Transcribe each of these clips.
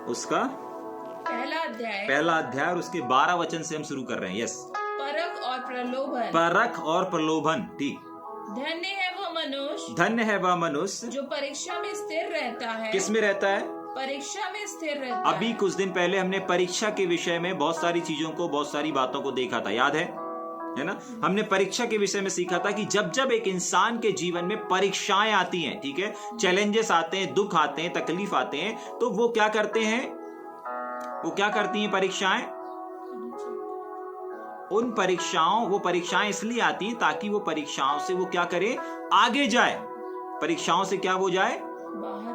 उसका पहला अध्याय और उसके 12 वचन से हम शुरू कर रहे हैं। यस। परख और प्रलोभन। ठीक। धन्य है वह मनुष्य जो परीक्षा में स्थिर रहता है। किस में रहता है? परीक्षा में स्थिर रहता है। अभी कुछ दिन पहले हमने परीक्षा के विषय में बहुत सारी चीजों को, बहुत सारी बातों को देखा था, याद है ना? हमने परीक्षा के विषय में सीखा था कि जब जब एक इंसान के जीवन में परीक्षाएं आती हैं, ठीक है, चैलेंजेस आते हैं, दुख आते हैं, तकलीफ आते हैं, तो वो क्या करते हैं? वो क्या करती हैं परीक्षाएं? वो परीक्षाएं इसलिए आती हैं ताकि वो परीक्षाओं से वो क्या करे? आगे जाए। परीक्षाओं से क्या हो जाए?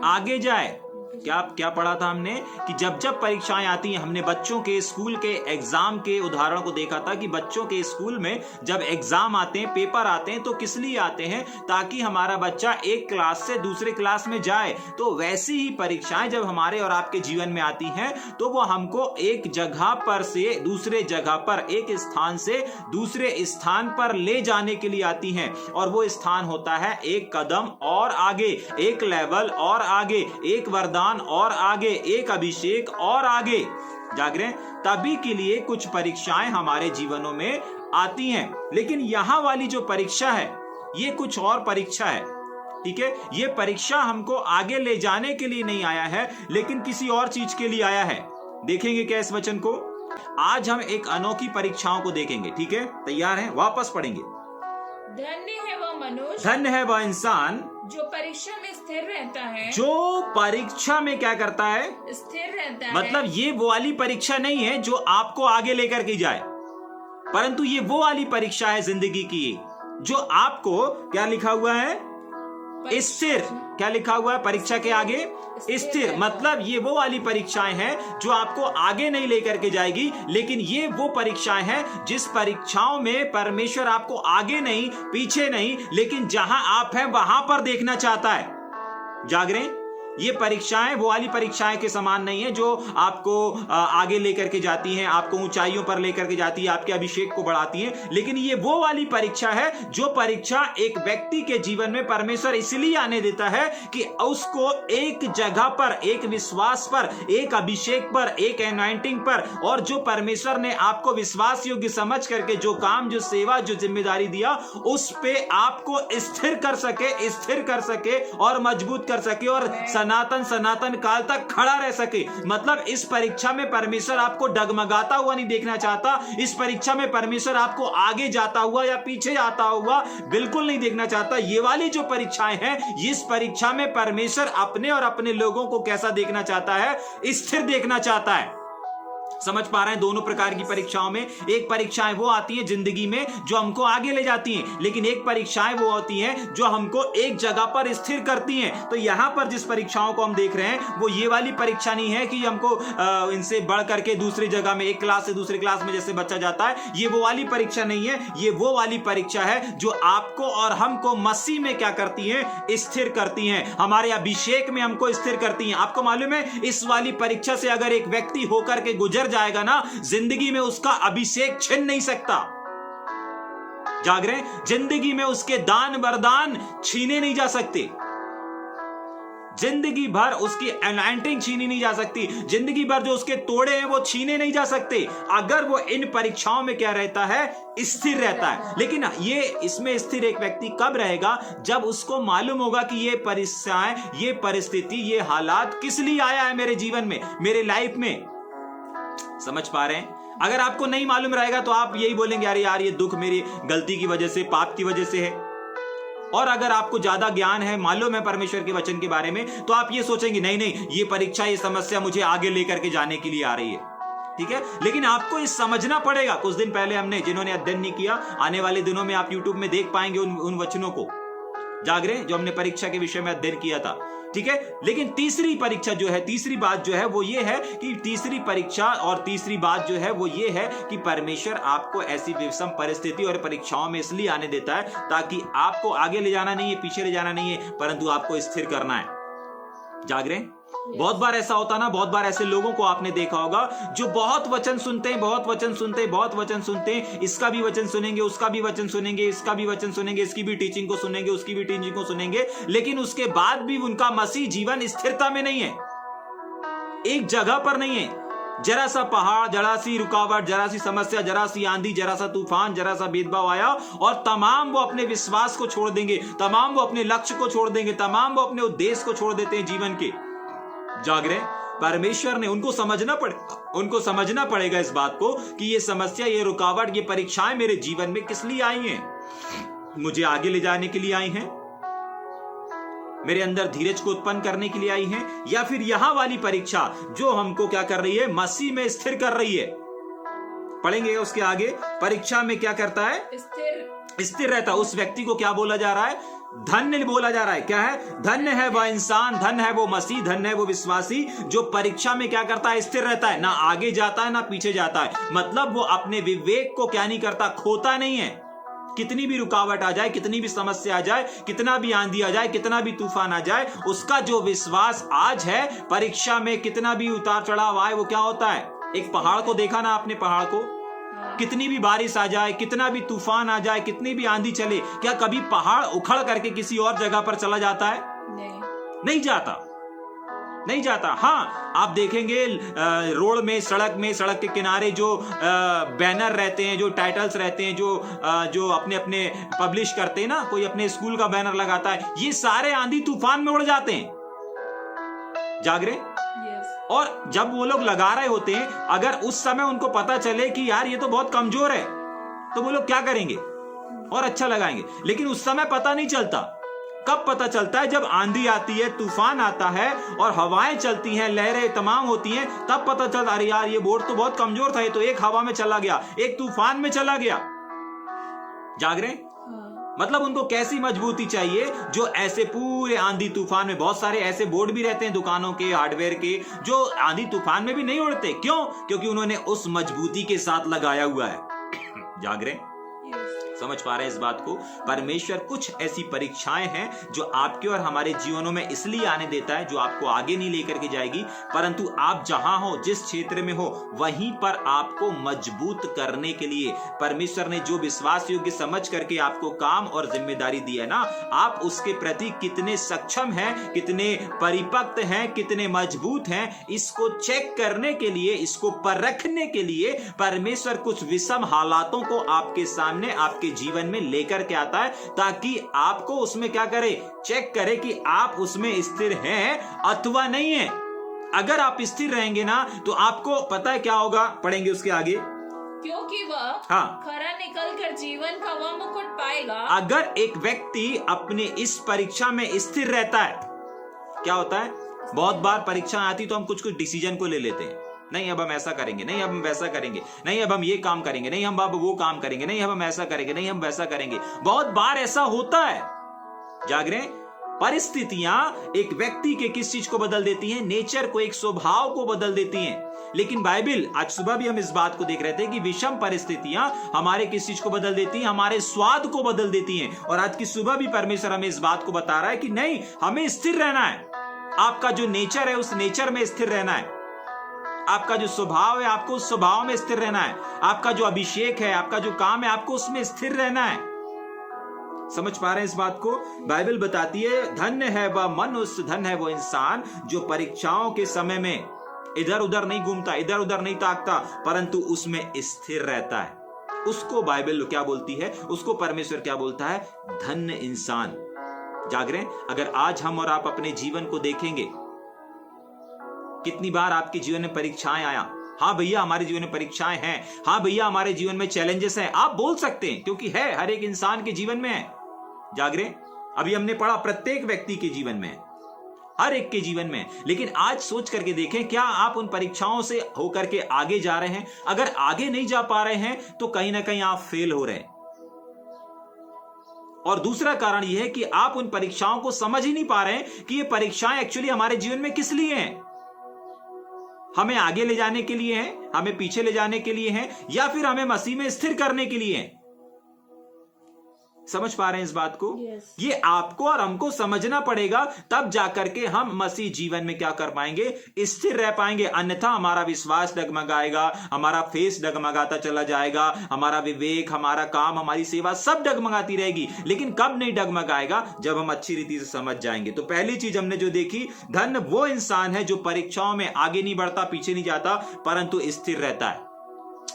आगे जाए। क्या पढ़ा था हमने कि जब जब परीक्षाएं आती हैं, हमने बच्चों के स्कूल के एग्जाम के उदाहरण को देखा था कि बच्चों के स्कूल में जब एग्जाम आते हैं, पेपर आते हैं, तो किस लिए आते हैं? ताकि हमारा बच्चा एक क्लास से दूसरे क्लास में जाए। तो वैसी ही परीक्षाएं जब हमारे और आपके जीवन में आती हैं, तो वो हमको एक जगह पर से दूसरे जगह पर, एक स्थान से दूसरे स्थान पर ले जाने के लिए आती हैं। और वो स्थान होता है एक कदम और आगे, एक लेवल और आगे, एक वरदान और आगे, एक अभिषेक और आगे। जाग रहे हैं? तभी के लिए कुछ परीक्षाएं हमारे जीवनों में आती हैं। लेकिन यहां वाली जो परीक्षा है, ये कुछ और परीक्षा है। ठीक है, ये परीक्षा हमको आगे ले जाने के लिए नहीं आया है, लेकिन किसी और चीज के लिए आया है। देखेंगे क्या इस वचन को? आज हम एक अनोखी परीक्षाओं को देखेंगे। ठीक है, तैयार हैं? वापस पढ़ेंगे। धन्य है वह इंसान जो परीक्षा में स्थिर रहता है। जो परीक्षा में क्या करता है? स्थिर रहता है। मतलब ये वो वाली परीक्षा नहीं है जो आपको आगे लेकर के जाए, परंतु ये वो वाली परीक्षा है जिंदगी की जो आपको, क्या लिखा हुआ है? स्थिर। क्या लिखा हुआ है परीक्षा के आगे? स्थिर। मतलब ये वो वाली परीक्षाएं हैं जो आपको आगे नहीं लेकर के जाएगी, लेकिन ये वो परीक्षाएं हैं जिस परीक्षाओं में परमेश्वर आपको आगे नहीं, पीछे नहीं, लेकिन जहां आप हैं वहां पर देखना चाहता है। जाग रहे हैं? ये परीक्षाएं वो वाली परीक्षाएं के समान नहीं है जो आपको आगे लेकर के जाती हैं, आपको ऊंचाइयों पर लेकर के जाती है, आपके अभिषेक को बढ़ाती हैं, लेकिन ये वो वाली परीक्षा है जो परीक्षा एक व्यक्ति के जीवन में परमेश्वर इसलिए आने देता है कि उसको एक जगह पर, एक विश्वास पर, एक अभिषेक पर, एक एनॉइंटिंग पर, और जो परमेश्वर ने आपको विश्वास योग्य समझ करके जो काम, जो सेवा, जो जिम्मेदारी दिया, उस पे आपको स्थिर कर सके और मजबूत कर सके और सनातन काल तक खड़ा रह सके। मतलब इस परीक्षा में परमेश्वर आपको डगमगाता हुआ नहीं देखना चाहता। इस परीक्षा में परमेश्वर आपको आगे जाता हुआ या पीछे जाता हुआ बिल्कुल नहीं देखना चाहता। ये वाली जो परीक्षाएं हैं, इस परीक्षा में परमेश्वर अपने और अपने लोगों को कैसा देखना चाहता है? स्थिर देखना चाहता है। समझ पा रहे हैं? दोनों प्रकार की परीक्षाओं में, एक परीक्षाएं वो आती हैं जिंदगी में जो हमको आगे ले जाती हैं, लेकिन एक परीक्षाएं वो होती हैं जो हमको एक जगह पर स्थिर करती हैं। तो यहां पर जिस परीक्षाओं को हम देख रहे हैं वो ये वाली परीक्षा नहीं है कि हमको इनसे बढ़ करके दूसरी जगह में, एक क्लास से दूसरी क्लास में जैसे बच्चा जाता है, ये वो वाली परीक्षा नहीं है। ये वो वाली परीक्षा है जो आपको और हमको मसीह में क्या करती है? स्थिर करती है। हमारे अभिषेक में हमको स्थिर करती है। आपको मालूम है, इस वाली परीक्षा से अगर एक व्यक्ति होकर के गुजर जाएगा ना, जिंदगी में उसका अभिषेक छिन नहीं सकता। जाग रहे हैं? जिंदगी में उसके दान वरदान छीने नहीं जा सकते। जिंदगी भर उसकी एनॉइंटिंग छीनी नहीं जा सकती। जिंदगी भर जो उसके तोड़े हैं वो छीने नहीं जा सकते, अगर वो इन परीक्षाओं में क्या रहता है? स्थिर रहता है। लेकिन ये इसमें स्थिर एक व्यक्ति कब रहेगा? जब उसको मालूम होगा कि ये परीक्षाएं, ये परिस्थिति, ये हालात किस लिए आया है मेरे जीवन में, मेरे लाइफ में। समझ पा रहे हैं? अगर आपको नहीं मालूम रहेगा तो आप यही बोलेंगे, अरे यार ये दुख मेरी गलती की वजह से, पाप की वजह से है। और अगर आपको ज्यादा ज्ञान है, मालूम है परमेश्वर के वचन के बारे में, तो आप ये सोचेंगे, नहीं, ये परीक्षा, ये समस्या मुझे आगे लेकर के जाने के लिए आ रही है। ठीक है, लेकिन आपको ये समझना पड़ेगा। कुछ दिन पहले हमने, जिन्होंने अध्ययन नहीं किया, आने वाले दिनों में आप यूट्यूब में देख पाएंगे उन वचनों को। जाग रहे हैं? जो हमने परीक्षा के विषय में अध्ययन किया था। ठीक है, लेकिन तीसरी परीक्षा जो है, तीसरी बात जो है वो ये है कि तीसरी परीक्षा और तीसरी बात जो है वो ये है कि परमेश्वर आपको ऐसी विषम परिस्थिति और परीक्षाओं में इसलिए आने देता है ताकि आपको आगे ले जाना नहीं है, पीछे ले जाना नहीं है, परंतु आपको स्थिर करना है। जाग रहे हैं? बहुत बार ऐसा होता ना, बहुत बार ऐसे लोगों को आपने देखा होगा जो बहुत वचन सुनते हैं, इसका भी वचन सुनेंगे, उसका भी वचन सुनेंगे, इसका भी वचन सुनेंगे, इसकी भी टीचिंग को सुनेंगे, उसकी भी टीचिंग को सुनेंगे, लेकिन उसके बाद भी उनका मसीह जीवन स्थिरता में नहीं है। एक जगह पर नहीं है। जरा सा पहाड़, जरा सी रुकावट, जरा सी समस्या, जरा सी आंधी, जरा सा तूफान, जरा सा भेदभाव आया और तमाम वो अपने विश्वास को छोड़ देंगे, तमाम वो अपने लक्ष्य को छोड़ देंगे, तमाम वो अपने उद्देश्य को छोड़ देते हैं जीवन के। जाग रहे? परमेश्वर ने उनको समझना पड़ेगा इस बात को कि ये समस्या, ये रुकावट, ये परीक्षाएं मेरे जीवन में किस लिए आई हैं? मुझे आगे ले जाने के लिए आई हैं, मेरे अंदर धीरज को उत्पन्न करने के लिए आई हैं, या फिर यहां वाली परीक्षा जो हमको क्या कर रही है? मसीह में स्थिर कर रही है। पढ़ेंगे उसके आगे। परीक्षा में क्या करता है? स्थिर रहता है। उस व्यक्ति को क्या बोला जा रहा है? धन्य बोला जा रहा है। क्या है? धन्य है वह इंसान, धन्य है वो मसीह, धन्य है वो विश्वासी जो परीक्षा में क्या करता है? स्थिर रहता है, ना आगे जाता है ना पीछे जाता है। मतलब वो अपने विवेक को क्या नहीं करता? खोता नहीं है। कितनी भी रुकावट आ जाए, कितनी भी समस्या आ जाए, कितना भी आंधी आ जाए, कितना भी तूफान आ जाए, उसका जो विश्वास आज है, परीक्षा में कितना भी उतार चढ़ाव आए, वो क्या होता है? एक पहाड़ को देखा ना आपने? पहाड़ को कितनी भी बारिश आ जाए, कितना भी तूफान आ जाए, कितनी भी आंधी चले, क्या कभी पहाड़ उखड़ करके किसी और जगह पर चला जाता है? नहीं जाता, नहीं जाता। हाँ, आप देखेंगे रोड में, सड़क के किनारे जो बैनर रहते हैं, जो टाइटल्स रहते हैं, जो अपने अपने पब्लिश करते हैं ना, कोई अपने स्कूल का बैनर लगाता है, ये सारे आंधी तूफान में उड़ जाते हैं। जाग रहे? और जब वो लोग लगा रहे होते हैं, अगर उस समय उनको पता चले कि यार ये तो बहुत कमजोर है, तो वो लोग क्या करेंगे? और अच्छा लगाएंगे। लेकिन उस समय पता नहीं चलता। कब पता चलता है? जब आंधी आती है, तूफान आता है और हवाएं चलती हैं, लहरें तमाम होती हैं, तब पता चलता, अरे यार ये बोर्ड तो बहुत कमजोर था, ये तो एक हवा में चला गया, एक तूफान में चला गया। जाग रहे? मतलब उनको कैसी मजबूती चाहिए? जो ऐसे पूरे आंधी तूफान में, बहुत सारे ऐसे बोर्ड भी रहते हैं दुकानों के, हार्डवेयर के, जो आंधी तूफान में भी नहीं उड़ते। क्यों? क्योंकि उन्होंने उस मजबूती के साथ लगाया हुआ है। जाग रहे? समझ पा रहे हैं इस बात को? परमेश्वर कुछ ऐसी परीक्षाएं हैं जो आपके और हमारे जीवनों में इसलिए आने देता है, जो आपको आगे नहीं लेकर के जाएगी, परंतु आप जहां हो, जिस क्षेत्र में हो, वहीं पर आपको मजबूत करने के लिए परमेश्वर ने जो विश्वास योग्य समझ करके आपको काम और जिम्मेदारी दी है ना, आप उसके प्रति कितने सक्षम हैं, कितने परिपक्व हैं, कितने मजबूत हैं, इसको चेक करने के लिए, इसको परखने के लिए परमेश्वर कुछ विषम हालातों को आपके सामने, आपके जीवन में लेकर के आता है, ताकि आपको उसमें क्या करे? चेक करे कि आप उसमें स्थिर हैं अथवा नहीं है। अगर आप स्थिर रहेंगे ना, तो आपको पता है क्या होगा? पढ़ेंगे उसके आगे। क्योंकि वह खरा निकल कर जीवन का वह मुकुट पाएगा। अगर एक व्यक्ति अपने इस परीक्षा में स्थिर रहता है, क्या होता है? बहुत बार परीक्षा आती तो हम कुछ डिसीजन को ले लेते हैं। नहीं अब हम ऐसा करेंगे, नहीं अब हम वैसा करेंगे, नहीं अब हम ये काम करेंगे, नहीं हम अब वो काम करेंगे, नहीं अब हम ऐसा करेंगे, नहीं हम वैसा करेंगे। बहुत बार ऐसा होता है। जाग रहे? परिस्थितियां एक व्यक्ति के किस चीज को बदल देती हैं? नेचर को, एक स्वभाव को बदल देती हैं। लेकिन बाइबल, आज सुबह भी हम इस बात को देख रहे थे कि विषम परिस्थितियां हमारे किस चीज को बदल देती हैं? हमारे स्वाद को बदल देती हैं। और आज की सुबह भी परमेश्वर हमें इस बात को बता रहा है कि नहीं, हमें स्थिर रहना है। आपका जो नेचर है, उस नेचर में स्थिर रहना है। आपका जो स्वभाव है, आपको उस स्वभाव में स्थिर रहना है। आपका जो अभिषेक है, आपका जो काम है, आपको उसमें स्थिर रहना है। समझ पा रहे हैं इस बात को? बाइबल बताती है, धन्य है वह मनुष्य, धन्य है वो इंसान जो परीक्षाओं के समय में इधर उधर नहीं घूमता, इधर उधर नहीं ताकता, परंतु उसमें स्थिर रहता है। उसको बाइबल क्या बोलती है? उसको परमेश्वर क्या बोलता है? धन्य इंसान। जाग रहे? अगर आज हम और आप अपने जीवन को देखेंगे, कितनी बार आपके जीवन में परीक्षाएं आया? हाँ भैया हमारे जीवन में परीक्षाएं हैं, हाँ भैया हमारे जीवन में चैलेंजेस हैं, आप बोल सकते हैं, क्योंकि है, हर एक इंसान के जीवन में है। जाग रहे? अभी हमने पढ़ा प्रत्येक व्यक्ति के जीवन में, हर एक के जीवन में। लेकिन आज सोच करके देखें, क्या आप उन परीक्षाओं से होकर के आगे जा रहे हैं? अगर आगे नहीं जा पा रहे हैं तो कहीं ना कहीं आप फेल हो रहे हैं। और दूसरा कारण यह है कि आप उन परीक्षाओं को समझ ही नहीं पा रहे हैं कि ये परीक्षाएं एक्चुअली हमारे जीवन में किस लिए हैं। हमें आगे ले जाने के लिए हैं, हमें पीछे ले जाने के लिए हैं, या फिर हमें मसीह में स्थिर करने के लिए हैं। समझ पा रहे हैं इस बात को? Yes. ये आपको और हमको समझना पड़ेगा, तब जाकर के हम मसीह जीवन में क्या कर पाएंगे, स्थिर रह पाएंगे। अन्यथा हमारा विश्वास डगमगाएगा, हमारा फेस डगमगाता चला जाएगा, हमारा विवेक, हमारा काम, हमारी सेवा सब डगमगाती रहेगी। लेकिन कब नहीं डगमगाएगा, जब हम अच्छी रीति से समझ जाएंगे। तो पहली चीज हमने जो देखी, धन्य वो इंसान है जो परीक्षाओं में आगे नहीं बढ़ता, पीछे नहीं जाता, परंतु स्थिर रहता है।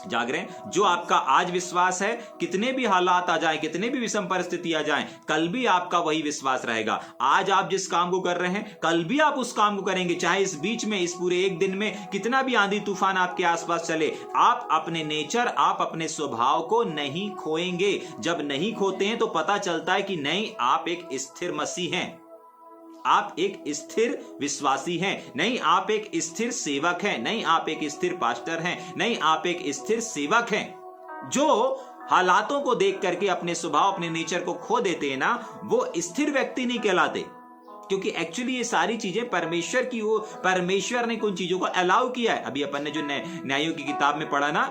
जाग रहे हैं? जो आपका आज विश्वास है, कितने भी हालात आ जाएं, कितने भी विषम परिस्थिति आ जाएं, कल भी आपका वही विश्वास रहेगा। आज आप जिस काम को कर रहे हैं, कल भी आप उस काम को करेंगे। चाहे इस बीच में, इस पूरे एक दिन में कितना भी आंधी तूफान आपके आसपास चले, आप अपने नेचर, आप अपने स्वभाव को नहीं खोएंगे। जब नहीं खोते हैं तो पता चलता है कि नहीं, आप एक स्थिर मसीह हैं, आप एक स्थिर विश्वासी हैं, नहीं आप एक स्थिर सेवक हैं, नहीं आप एक स्थिर पास्टर हैं, नहीं आप एक स्थिर सेवक हैं। जो हालातों को देख करके अपने स्वभाव, अपने नेचर को खो देते हैं ना, वो स्थिर व्यक्ति नहीं कहलाते। क्योंकि एक्चुअली ये सारी चीजें परमेश्वर की, वो परमेश्वर ने कुछ चीजों को अलाउ किया है। अभी अपन ने जो न्यायों की किताब में पढ़ा ना,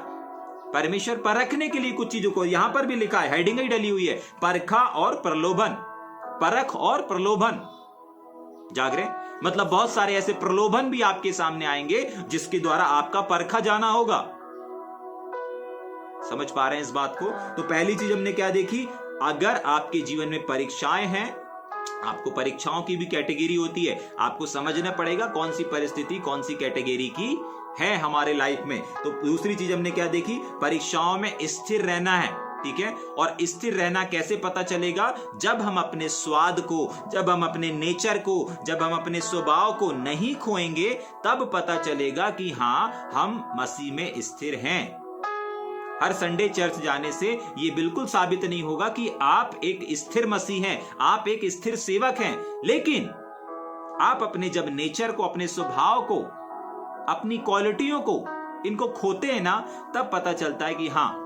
परमेश्वर परखने के लिए कुछ चीजों को, यहां पर भी लिखा है, हेडिंग ही डली हुई है, परखा और प्रलोभन, परख और प्रलोभन। जाग रहे? मतलब बहुत सारे ऐसे प्रलोभन भी आपके सामने आएंगे जिसके द्वारा आपका परखा जाना होगा। समझ पा रहे हैं इस बात को? तो पहली चीज हमने क्या देखी, अगर आपके जीवन में परीक्षाएं हैं, आपको परीक्षाओं की भी कैटेगरी होती है, आपको समझना पड़ेगा कौन सी परिस्थिति, कौन सी कैटेगरी की है हमारे लाइफ में। तो दूसरी चीज हमने क्या देखी, परीक्षाओं में स्थिर रहना है। ठीक है? और स्थिर रहना कैसे पता चलेगा, जब हम अपने स्वाद को, जब हम अपने नेचर को, जब हम अपने स्वभाव को नहीं खोएंगे, तब पता चलेगा कि हाँ, हम मसीह में स्थिर हैं। हर संडे चर्च जाने से ये बिल्कुल साबित नहीं होगा कि आप एक स्थिर मसीह हैं, आप एक स्थिर सेवक हैं। लेकिन आप अपने जब नेचर को, अपने स्वभाव को, अपनी क्वालिटियों को, इनको खोते हैं ना, तब पता चलता है कि हाँ,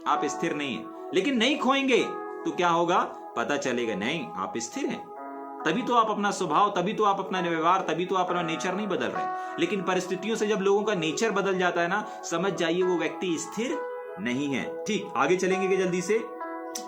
आप स्थिर नहीं है। लेकिन नहीं खोएंगे तो क्या होगा, पता चलेगा नहीं, आप स्थिर हैं। तभी तो आप अपना स्वभाव, तभी तो आप अपना व्यवहार, तभी तो आप अपना नेचर नहीं बदल रहे। लेकिन परिस्थितियों से जब लोगों का नेचर बदल जाता है ना, समझ जाइए वो व्यक्ति स्थिर नहीं है। ठीक, आगे चलेंगे कि जल्दी से।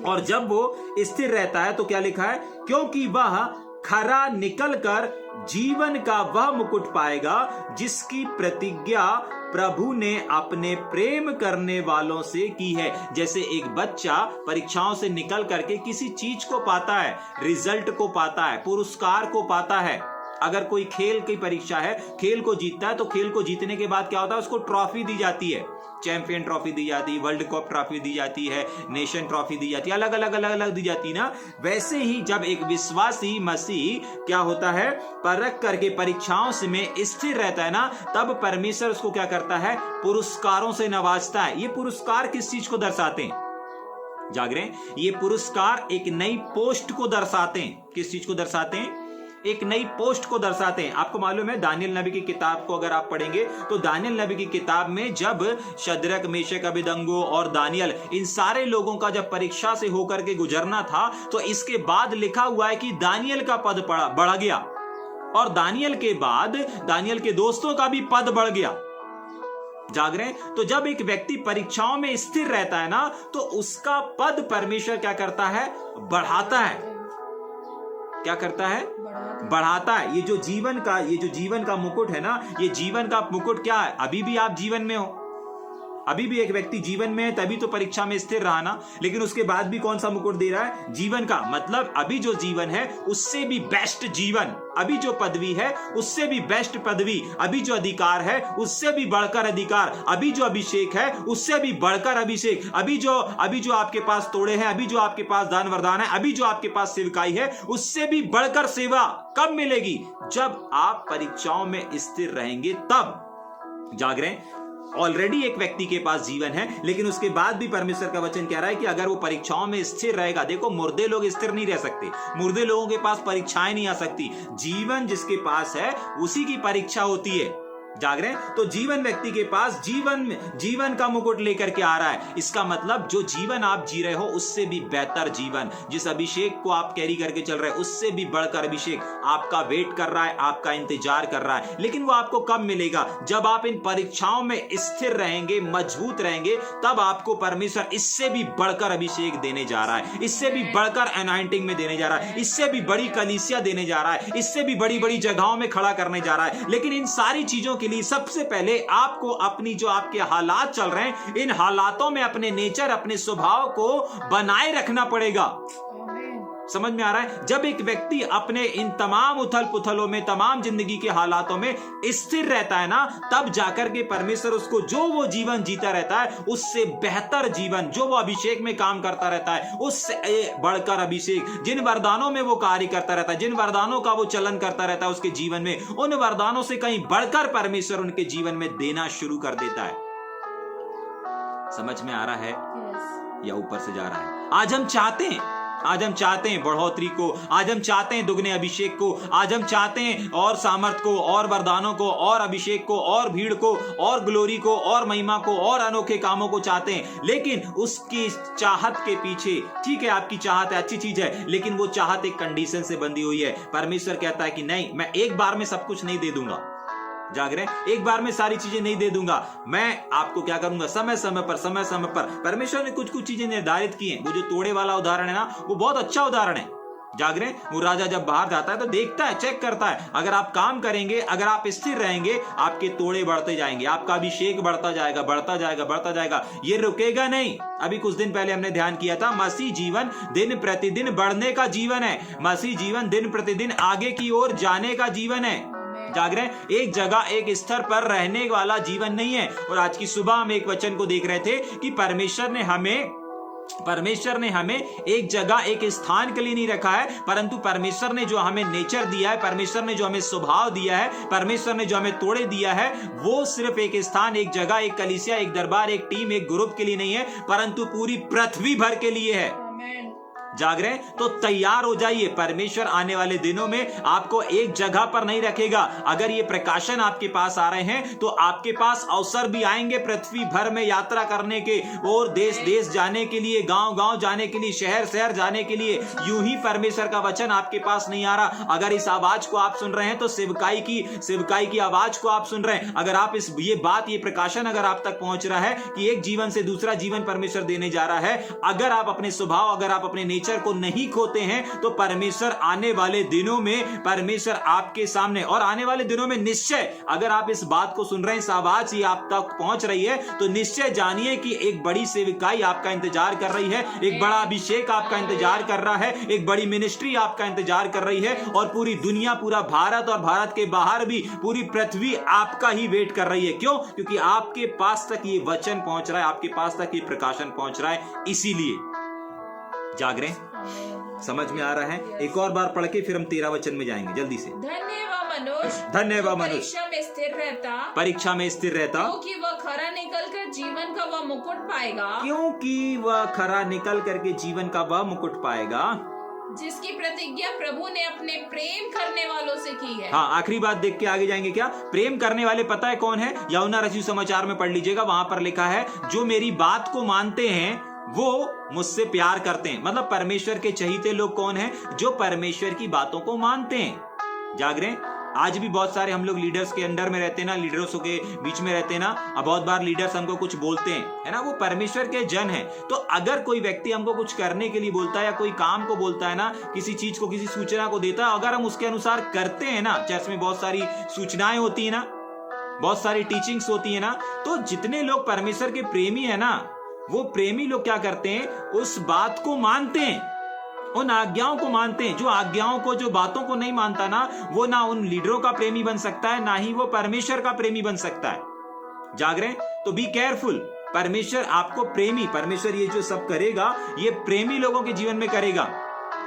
और जब वो स्थिर रहता है तो क्या लिखा है, क्योंकि वह खरा निकलकर जीवन का वह मुकुट पाएगा जिसकी प्रतिज्ञा प्रभु ने अपने प्रेम करने वालों से की है। जैसे एक बच्चा परीक्षाओं से निकल करके किसी चीज को पाता है, रिजल्ट को पाता है, पुरस्कार को पाता है। अगर कोई खेल की परीक्षा है, खेल को जीतता है, तो खेल को जीतने के बाद क्या होता है, उसको ट्रॉफी दी जाती है। चैंपियन ट्रॉफी दी जाती है, वर्ल्ड कप ट्रॉफी दी जाती है, नेशन ट्रॉफी दी जाती है, अलग अलग दी जाती है ना। वैसे ही जब एक विश्वासी मसीह क्या होता है, परख करके परीक्षाओं से में स्थिर रहता है ना, तब परमेश्वर उसको क्या करता है, पुरस्कारों से नवाजता है। ये पुरस्कार किस चीज को दर्शाते हैं, जाग रहे हैं? ये पुरस्कार एक नई पोस्ट को दर्शाते हैं। किस चीज को दर्शाते हैं, एक नई पोस्ट को दर्शाते हैं। आपको मालूम है, दानियल नबी की किताब को अगर आप पढ़ेंगे तो दानियल नबी की किताब में जब शद्रक, मेशक, अबेदनगो और दानियल, इन सारे लोगों का जब परीक्षा से होकर के गुजरना था, तो इसके बाद लिखा हुआ है कि दानियल का पद बढ़ गया, और दानियल के बाद दानियल के दोस्तों का भी पद बढ़ गया। जाग रहे हैं? तो जब एक व्यक्ति परीक्षाओं में स्थिर रहता है ना, तो उसका पद परमेश्वर क्या करता है, बढ़ाता है। क्या करता है, बढ़ाता है। ये जो जीवन का मुकुट है ना, ये जीवन का मुकुट क्या है, अभी भी आप जीवन में हो, अभी भी एक व्यक्ति जीवन में है, तभी तो परीक्षा में स्थिर रहा ना। लेकिन उसके बाद भी कौन सा मुकुट दे रहा है, जीवन का। मतलब अभी जो जीवन है उससे भी बेस्ट जीवन, अभी जो पदवी है उससे भी बेस्ट पदवी, अभी जो अधिकार है उससे भी बढ़कर अधिकार, अभी जो अभिषेक है उससे भी बढ़कर अभिषेक, अभी जो आपके पास तोड़े हैं, अभी जो आपके पास दान वरदान है, अभी जो आपके पास सेवकाई है, उससे भी बढ़कर सेवा कब मिलेगी, जब आप परीक्षाओं में स्थिर रहेंगे तब। जाग रहे हैं? ऑलरेडी एक व्यक्ति के पास जीवन है, लेकिन उसके बाद भी परमेश्वर का वचन कह रहा है कि अगर वो परीक्षाओं में स्थिर रहेगा। देखो, मुर्दे लोग स्थिर नहीं रह सकते, मुर्दे लोगों के पास परीक्षाएं नहीं आ सकती। जीवन जिसके पास है उसी की परीक्षा होती है। जाग रहे हैं? तो जीवन व्यक्ति के पास जीवन का मुकुट लेकर के आ रहा है। इसका मतलब जो जीवन आप जी रहे हो उससे भी बेहतर जीवन, जिस अभिषेक को आप कैरी करके चल रहे हो उससे भी बढ़कर अभिषेक आपका वेट कर रहा है, आपका इंतजार कर रहा है। लेकिन वो आपको कब मिलेगा? जब आप इन परीक्षाओं में स्थिर रहेंगे, मजबूत रहेंगे, तब आपको परमेश्वर इससे भी बढ़कर अभिषेक देने जा रहा है, इससे भी बढ़कर अनॉइंटिंग में देने जा रहा है, इससे भी बड़ी कलीसिया देने जा रहा है, इससे भी बड़ी बड़ी जगहों में खड़ा करने जा रहा है। लेकिन इन सारी चीजों के लिए सबसे पहले आपको अपनी जो आपके हालात चल रहे हैं, इन हालातों में अपने नेचर, अपने स्वभाव को बनाए रखना पड़ेगा। समझ में आ रहा है? जब एक व्यक्ति अपने इन तमाम उथल पुथलों में, तमाम जिंदगी के हालातों में स्थिर रहता है ना, तब जाकर के परमेश्वर उसको जो वो जीवन जीता रहता है उससे बेहतर जीवन, जो वो अभिषेक में काम करता रहता है उससे बढ़कर अभिषेक, जिन वरदानों में वो कार्य करता रहता है, जिन वरदानों का वो चलन करता रहता है उसके जीवन में, उन वरदानों से कहीं बढ़कर परमेश्वर उनके जीवन में देना शुरू कर देता है। समझ में आ रहा है या ऊपर से जा रहा है? आज हम चाहते हैं बढ़ोतरी को, आज हम चाहते हैं दुगने अभिषेक को, आज हम चाहते हैं और सामर्थ को, और वरदानों को, और अभिषेक को, और भीड़ को, और ग्लोरी को, और महिमा को, और अनोखे कामों को चाहते हैं। लेकिन उसकी चाहत के पीछे, ठीक है आपकी चाहत है, अच्छी चीज है, लेकिन वो चाहत एक कंडीशन से बंधी हुई है। परमेश्वर कहता है कि नहीं, मैं एक बार में सब कुछ नहीं दे दूंगा। जाग रहे हैं? एक बार में सारी चीजें नहीं दे दूंगा, मैं आपको क्या करूंगा, समय समय पर। परमेश्वर ने कुछ चीजें निर्धारित की हैं। वो जो तोड़े वाला उदाहरण है ना, वो बहुत अच्छा उदाहरण है। जाग रहे हैं? वो राजा जब बाहर जाता है तो देखता है, चेक करता है, अगर आप काम करेंगे, अगर आप स्थिर रहेंगे, आपके तोड़े बढ़ते जाएंगे, आपका अभिषेक बढ़ता जाएगा, ये रुकेगा नहीं। अभी कुछ दिन पहले हमने ध्यान किया था, मसीह जीवन दिन प्रतिदिन बढ़ने का जीवन है, मसीह जीवन दिन प्रतिदिन आगे की ओर जाने का जीवन है। जाग रहे हैं? एक जगह, एक स्तर पर रहने वाला जीवन नहीं है। और आज की सुबह हम एक वचन को देख रहे थे कि परमेश्वर ने हमें एक जगह, एक स्थान के लिए नहीं रखा है, परंतु परमेश्वर ने जो हमें नेचर दिया है, परमेश्वर ने जो हमें स्वभाव दिया है, परमेश्वर ने जो हमें तोड़े दिया है, वो सिर्फ एक स्थान, एक जगह, एक कलीसिया, एक दरबार, एक टीम, एक ग्रुप के लिए नहीं है, परंतु पूरी पृथ्वी भर के लिए है। जाग रहे हैं? तो तैयार हो जाइए, परमेश्वर आने वाले दिनों में आपको एक जगह पर नहीं रखेगा। अगर ये प्रकाशन आपके पास आ रहे हैं तो आपके पास अवसर भी आएंगे पृथ्वी भर में यात्रा करने के, और देश देश जाने के लिए, गांव गांव जाने के लिए, शहर शहर जाने के लिए। यूं ही परमेश्वर का वचन आपके पास नहीं आ रहा। अगर इस आवाज को आप सुन रहे हैं तो सेवकाई की आवाज को आप सुन रहे हैं। अगर आप ये प्रकाशन अगर आप तक पहुंच रहा है कि एक जीवन से दूसरा जीवन परमेश्वर देने जा रहा है, अगर आप अपने स्वभाव, अगर आप अपने नेचर को नहीं खोते हैं, तो परमेश्वर आने वाले दिनों में, परमेश्वर आपके सामने, और आने वाले दिनों में निश्चय, अगर आप इस बात को सुन रहे हैं, इस आवाज ही आप तक पहुंच रही है, तो निश्चय जानिए कि एक बड़ी सेविकाई आपका इंतजार कर रही है, एक बड़ा अभिषेक आपका इंतजार कर रहा है, एक बड़ी मिनिस्ट्री आपका इंतजार कर रही है, और पूरी दुनिया, पूरा भारत और भारत के बाहर भी पूरी पृथ्वी आपका ही वेट कर रही है। क्यों? क्योंकि आपके पास तक ये वचन पहुंच रहा है, आपके पास तक ये प्रकाशन पहुंच रहा है, इसीलिए। जाग रहे हैं? समझ में आ रहा है? एक और बार पढ़ के फिर हम 13 वचन में जाएंगे जल्दी से। धन्य वह मनुष्य परीक्षा में स्थिर रहता, क्योंकि वह खरा निकल कर जीवन का वह मुकुट पाएगा, जिसकी प्रतिज्ञा प्रभु ने अपने प्रेम करने वालों से की है। हाँ, आखिरी बात देख के आगे जाएंगे। क्या प्रेम करने वाले पता है कौन है? यूहन्ना रचित समाचार में पढ़ लीजिएगा, वहां पर लिखा है, जो मेरी बात को मानते हैं वो मुझसे प्यार करते हैं। मतलब परमेश्वर के चहीते लोग कौन हैं? जो परमेश्वर की बातों को मानते हैं। जाग रहे हैं? आज भी बहुत सारे हम लोग लीडर्स के अंडर में रहते हैं ना, लीडर्सों के बीच में रहते हैं ना, अब बहुत बार लीडर्स हमको कुछ बोलते हैं, है ना, वो परमेश्वर के जन हैं। तो अगर कोई व्यक्ति हमको कुछ करने के लिए बोलता है, या कोई काम को बोलता है ना, किसी चीज को, किसी सूचना को देता है, अगर हम उसके अनुसार करते हैं ना, चर्च में बहुत सारी सूचनाएं होती है ना, बहुत सारी टीचिंग्स होती है ना, तो जितने लोग परमेश्वर के प्रेमी है ना, वो प्रेमी लोग क्या करते हैं? उस बात को मानते हैं, उन आज्ञाओं को मानते हैं। जो आज्ञाओं को, जो बातों को नहीं मानता ना, वो ना उन लीडरों का प्रेमी बन सकता है, ना ही वो परमेश्वर का प्रेमी बन सकता है। जाग रहे हैं? तो बी केयरफुल। परमेश्वर आपको प्रेमी, परमेश्वर ये जो सब करेगा, ये प्रेमी लोगों के जीवन में करेगा।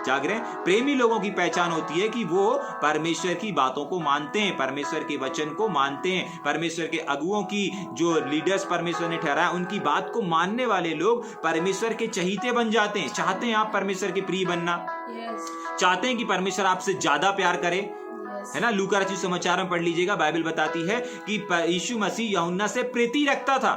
जाग रहे हैं? प्रेमी लोगों की पहचान होती है कि वो परमेश्वर की बातों को मानते हैं, परमेश्वर के वचन को मानते हैं, परमेश्वर के अगुओं की, जो लीडर्स परमेश्वर ने ठहराया, उनकी बात को मानने वाले लोग परमेश्वर के चहीते बन जाते हैं। चाहते हैं आप परमेश्वर के प्रिय बनना? चाहते हैं कि परमेश्वर आपसे ज्यादा प्यार करे? Yes. है ना। लूका रचित समाचार में पढ़ लीजिएगा, बाइबल बताती है कि यीशु मसीह यूहन्ना से प्रीति रखता था,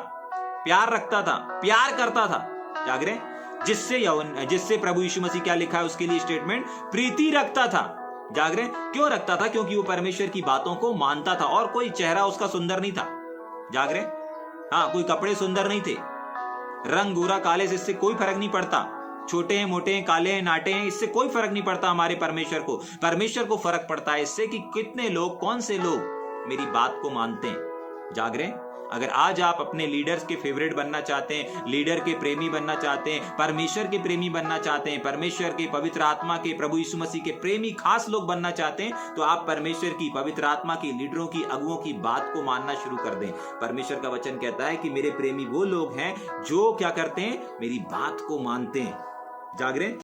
प्यार रखता था, प्यार करता था। जाग रहे? जिससे प्रभु यीशु मसीह क्या लिखा है उसके लिए स्टेटमेंट, प्रीति रखता था। जाग रहे? क्यों रखता था? क्योंकि वो परमेश्वर की बातों को मानता था। और कोई चेहरा उसका सुंदर नहीं था। जाग रहे? हाँ, कोई कपड़े सुंदर नहीं थे, रंग गोरा काले से इससे कोई फर्क नहीं पड़ता। छोटे हैं, मोटे हैं, काले हैं, नाटे हैं, इससे कोई फर्क नहीं पड़ता हमारे परमेश्वर को। परमेश्वर को फर्क पड़ता है इससे कि कितने लोग, कौन से लोग मेरी बात को मानते हैं। जाग रहे? अगर आज आप अपने लीडर्स के फेवरेट बनना चाहते हैं, लीडर के प्रेमी बनना चाहते हैं, परमेश्वर के प्रेमी बनना चाहते हैं, परमेश्वर के, पवित्र आत्मा के, प्रभु यीशु मसीह के प्रेमी खास लोग बनना चाहते हैं, तो आप परमेश्वर की, पवित्र आत्मा की, लीडरों की, अगुओं की बात को मानना शुरू कर दें। परमेश्वर का वचन कहता है कि मेरे प्रेमी वो लोग हैं जो क्या करते हैं, मेरी बात को मानते हैं। जाग रहे?